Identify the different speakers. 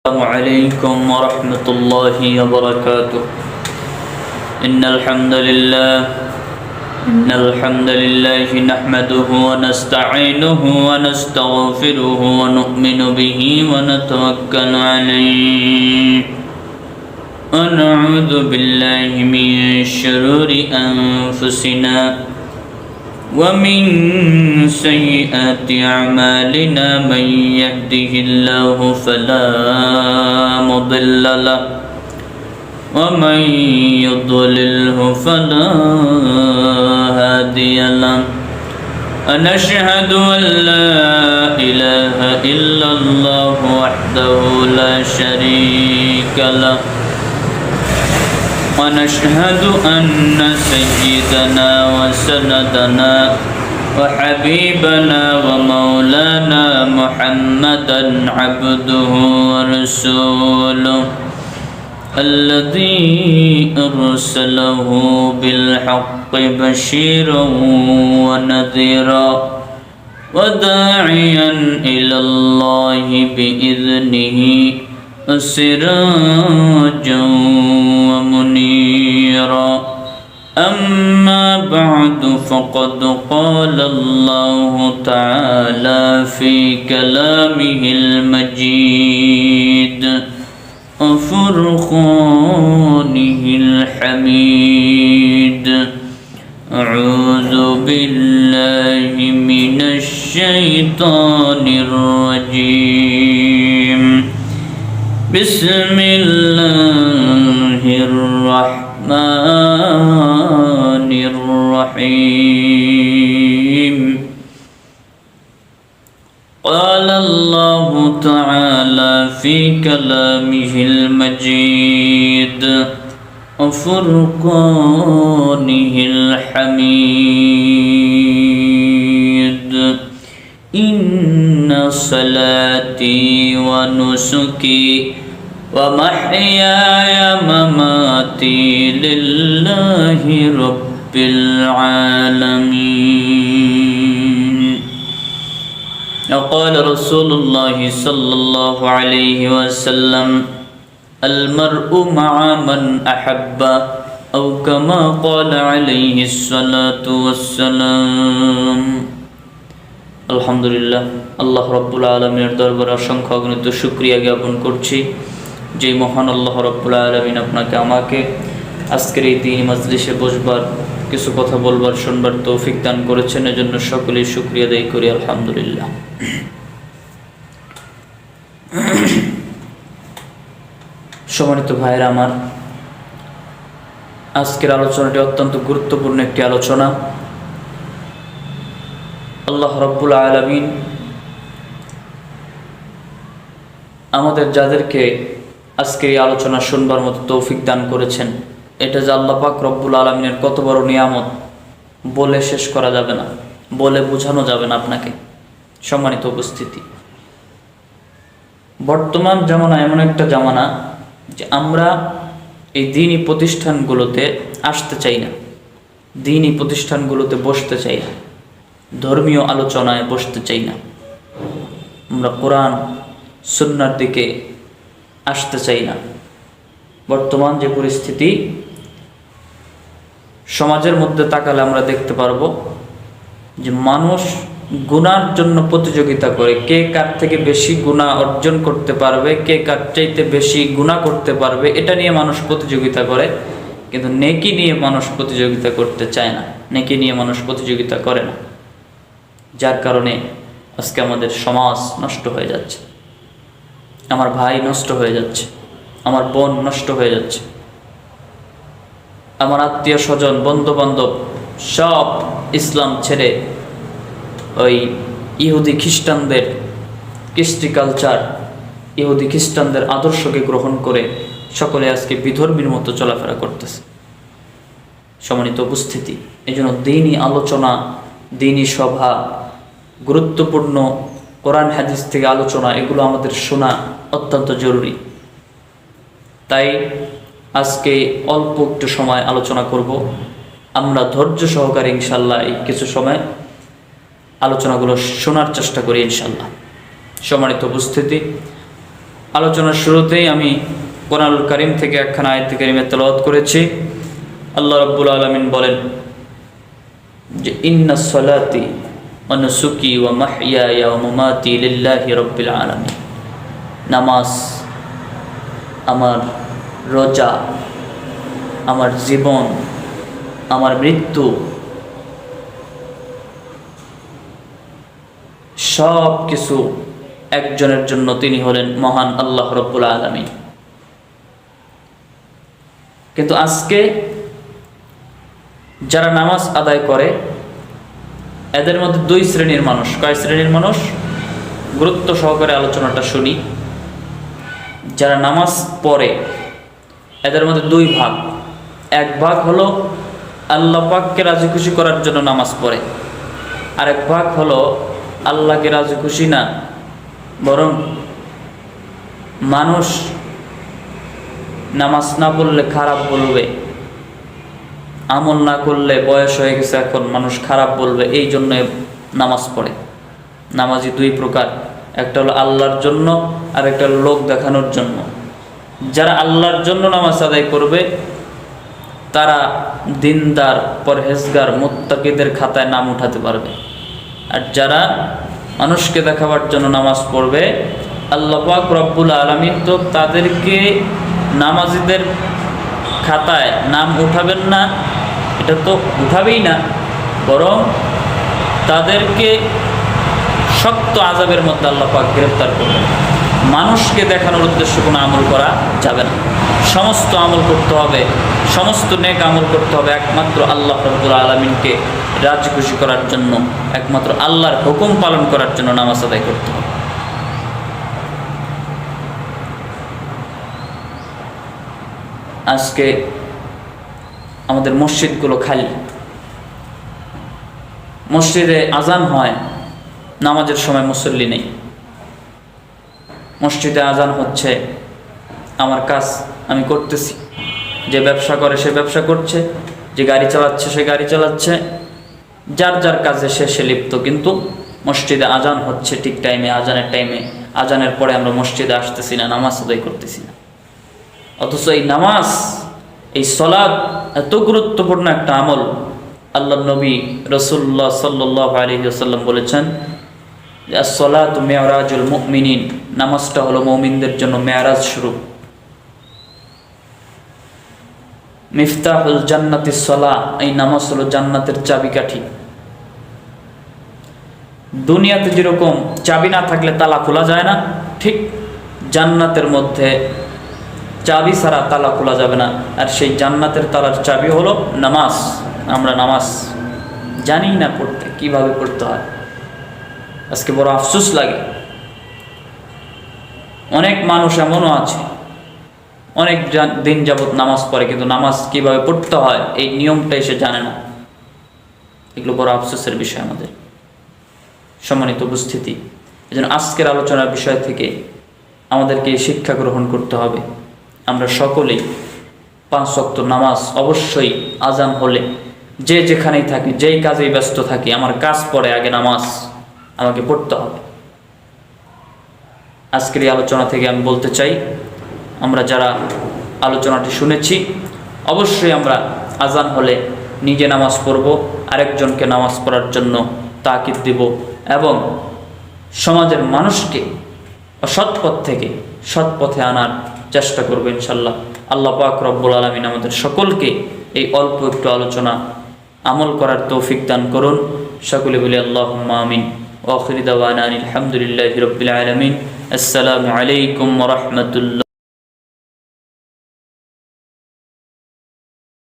Speaker 1: السلام عليكم ورحمة الله وبركاته. إن الحمد لله نحمده ونستعينه ونستغفره ونؤمن به ونتوكل عليه ونعوذ بالله من شرور أنفسنا ومن سيئات أعمالنا من يهده الله فلا مضل له ومن يضلله فلا هادي له. ونشهد أن لا إله إلا الله وحده لا شريك له ونشهد أن سيدنا وسندنا وحبيبنا ومولانا محمدا عبده ورسوله الذي أرسله بالحق بشيرا ونذيرا وداعيا إلى الله بإذنه وسراجا ومنيرا. أما بعد فقد قال الله تعالى في كلامه المجيد وفرقانه الحميد. أعوذ بالله من الشيطان الرجيم. بسم الله الرحمن الرحيم. قال الله تعالى في كلامه المجيد وفرقانه الحميد. إن صلاتي ونسكي ومحياي ومماتي لله رب العالمين. وقال رسول الله صلى الله عليه وسلم المرء مع من أحب أو كما قال عليه الصلاة والسلام. আলহামদুলিল্লাহ, আল্লাহ রব্বুল আলমিনের দরবারে অসংখ্য অগণিত শুকরিয়া জ্ঞাপন করছি যে মহান আল্লাহ রব্বুল আলমিন আপনাকে আমাকে আজকের এই দিন মজলিসে বসবার, কিছু কথা বলবার, শুনবার তৌফিক দান করেছেন। এজন্য সকলেই শুকরিয়া আদায় করি আলহামদুলিল্লাহ। সম্মানিত ভাইয়েরা আমার, আজকের আলোচনাটি অত্যন্ত গুরুত্বপূর্ণ একটি আলোচনা। আল্লাহ রব্বুল আলামিন আমাদের যাদেরকে আজকের এই আলোচনা শুনবার মতো তৌফিক দান করেছেন, এটা যে আল্লাহ পাক রব্বুল আলামিনের কত বড় নিয়ামত বলে শেষ করা যাবে না, বলে বোঝানো যাবে না আপনাকে। সম্মানিত উপস্থিতি, বর্তমান জামানা এমন একটা জামানা যে আমরা এই দ্বীনি প্রতিষ্ঠানগুলোতে আসতে চাই না, দ্বীনি প্রতিষ্ঠানগুলোতে বসতে চাই না, ধর্মীয় আলোচনায় বসতে চাই না, আমরা কোরআন সুন্নাহর দিকে আসতে চাই না। বর্তমান যে পরিস্থিতি, সমাজের মধ্যে তাকালে আমরা দেখতে পারবো যে মানুষ গুনার জন্য প্রতিযোগিতা করে, কে কার থেকে বেশি গুনাহ অর্জন করতে পারবে, কে কার চাইতে বেশি গুনাহ করতে পারবে, এটা নিয়ে মানুষ প্রতিযোগিতা করে। কিন্তু নেকি নিয়ে মানুষ প্রতিযোগিতা করতে চায় না, নেকি নিয়ে মানুষ প্রতিযোগিতা করে না। যার কারণে আজকে আমাদের সমাজ নষ্ট হয়ে যাচ্ছে, আমার ভাই নষ্ট হয়ে যাচ্ছে, আমার বোন নষ্ট হয়ে যাচ্ছে, আমার আত্মীয় স্বজন বন্ধু বান্ধব সব ইসলাম ছেড়ে ওই ইহুদি খ্রিস্টানদের কৃষ্টি কালচার, ইহুদি খ্রিস্টানদের আদর্শকে গ্রহণ করে সকলে আজকে বিধর্মীর মতো চলাফেরা করতেছে। সম্মানিত উপস্থিতি, এই জন্য দ্বীনি আলোচনা, দ্বীনি সভা, গুরুত্বপূর্ণ কোরআন হাদিস থেকে আলোচনা, এগুলো আমাদের শোনা অত্যন্ত জরুরি। তাই আজকে অল্প একটু সময় আলোচনা করব। আমরা ধৈর্য সহকারে ইনশাল্লাহ এই কিছু সময় আলোচনাগুলো শোনার চেষ্টা করি ইনশাল্লাহ। সম্মানিত উপস্থিতি, আলোচনার শুরুতেই আমি কোরআনুল কারীম থেকে একখানা আয়াত কারীমে তেলাওয়াত করেছি। আল্লাহ রাব্বুল আলামিন বলেন যে ইন্নাস সালাতি ওয়া নুসুকি ওয়া মাহইয়ায়া ওয়া মামাতি লিল্লাহি রাব্বিল আলামিন। নামাজ, আমার রোজা, আমার জীবন, আমার মৃত্যু সব কিছু একজনের জন্য, তিনি হলেন মহান আল্লাহ রাব্বুল আলামিন। কিন্তু আজকে যারা নামাজ আদায় করে এদের মধ্যে দুই শ্রেণীর মানুষ। কয় শ্রেণীর মানুষ? গুরুত্ব সহকারে আলোচনাটা শুনি। যারা নামাজ পড়ে এদের মধ্যে দুই ভাগ। এক ভাগ হলো আল্লাহ পাককে রাজি খুশি করার জন্য নামাজ পড়ে, আর এক ভাগ হলো আল্লাহকে রাজি খুশি না, বরং মানুষ নামাজ না পড়লে খারাপ বলবে, আমল না করলে বয়স হয়ে গেছে এখন মানুষ খারাপ বলবে, এই জন্য নামাজ পড়ে। নামাজি দুই প্রকার, একটা হলো আল্লাহর জন্য আর একটা হলো লোক দেখানোর জন্য। যারা আল্লাহর জন্য নামাজ আদায় করবে তারা দিনদার, পরহেজগার, মুত্তাকিদের খাতায় নাম উঠাতে পারবে। আর যারা মানুষকে দেখাবার জন্য নামাজ পড়বে, আল্লাহ পাক রব্বুল আলামিন তো তাদেরকে নামাজিদের খাতায় নাম উঠাবেন না, এটা তো উঠাবেই না, বরং তাদেরকে শক্ত আযাবের মধ্যে আল্লাহ পাক গ্রেফতার করবেন। মানুষকে দেখানোর উদ্দেশ্যে কোনো আমল করা যাবে না। সমস্ত আমল করতে হবে, সমস্ত নেক আমল করতে হবে একমাত্র আল্লাহ রাব্বুল আলামিনকে রাজি খুশি করার জন্য, একমাত্র আল্লাহর হুকুম পালন করার জন্য নামাজ আদায় করতে হবে। আজকে আমাদের মসজিদগুলো খালি। মসজিদে আজান হয়, নামাজের সময় মুসল্লি নেই। মসজিদে আজান হচ্ছে, আমার কাজ আমি করতেছি, যে ব্যবসা করে সে ব্যবসা করছে, যে গাড়ি চালাচ্ছে সে গাড়ি চালাচ্ছে, যার যার কাজে সে লিপ্ত, কিন্তু মসজিদে আজান হচ্ছে ঠিক টাইমে, আজানের টাইমে। আজানের পরে আমরা মসজিদে আসতেছি না, নামাজ আদায় করতেছি না। অথচ এই নামাজ, এই সালাত এত গুরুত্বপূর্ণ একটা আমল। আল্লাহ নবী রাসূলুল্লাহ সাল্লাল্লাহু আলাইহি ওয়াসাল্লাম বলেছেন যে as-সালাতু মি'রাজুল মুমিনিন, নামাজটা হলো মুমিনদের জন্য মেরাজ শুরু। মিফতাহুল জান্নাতিস সালাহ, এই নামাজ হলো জান্নাতের চাবিকাঠি। দুনিয়াতে যেরকম চাবি না থাকলে তালা খোলা যায় না, ঠিক জান্নাতের মধ্যে চাবি ছাড়া তালা খোলা যাবে না। আর সেই জান্নাতের তালার চাবি হলো নামাজ। আমরা নামাজ জানি না পড়তে, কিভাবে পড়তে হয়। আজকে বড় আফসোস লাগে, অনেক মানুষ এমনও আছে অনেক দিন যাবত নামাজ পড়ে, কিন্তু নামাজ কিভাবে পড়তে হয় এই নিয়মটা এসে জানে না। এগুলো বড় আফসোসের বিষয় আমাদের। সম্মানিত উপস্থিতি, এজন্য আজকের আলোচনার বিষয় থেকে আমাদেরকে শিক্ষা গ্রহণ করতে হবে। আমরা সকলেই 5 ওয়াক্ত নামাজ অবশ্যই আজান হলে, যে যেখানেই থাকি, যেই কাজেই ব্যস্ত থাকি, আমার কাজ পড়ে আগে নামাজ আমাকে পড়তে হবে। আজকের এই আলোচনা থেকে আমি বলতে চাই, আমরা যারা আলোচনাটি শুনেছি অবশ্যই আমরা আজান হলে নিজে নামাজ পড়ব, আরেকজনকে নামাজ পড়ার জন্য তাকিদ দিব, এবং সমাজের মানুষকে অসৎ পথ থেকে সৎ পথে আনার চেষ্টা করব ইনশাল্লাহ। আল্লাহ পাক রব্বুল আলামিন আমাদের সকলকে এই অল্প একটু আলোচনা আমল করার তৌফিক দান করুন। সকলে বলি আল্লাহুম্মা আমিন। ওয়া আখিরু দাওয়ানা আলহামদুলিল্লাহি রাব্বিল আলামিন। আসসালামু আলাইকুম ওয়া রাহমাতুল্লাহ।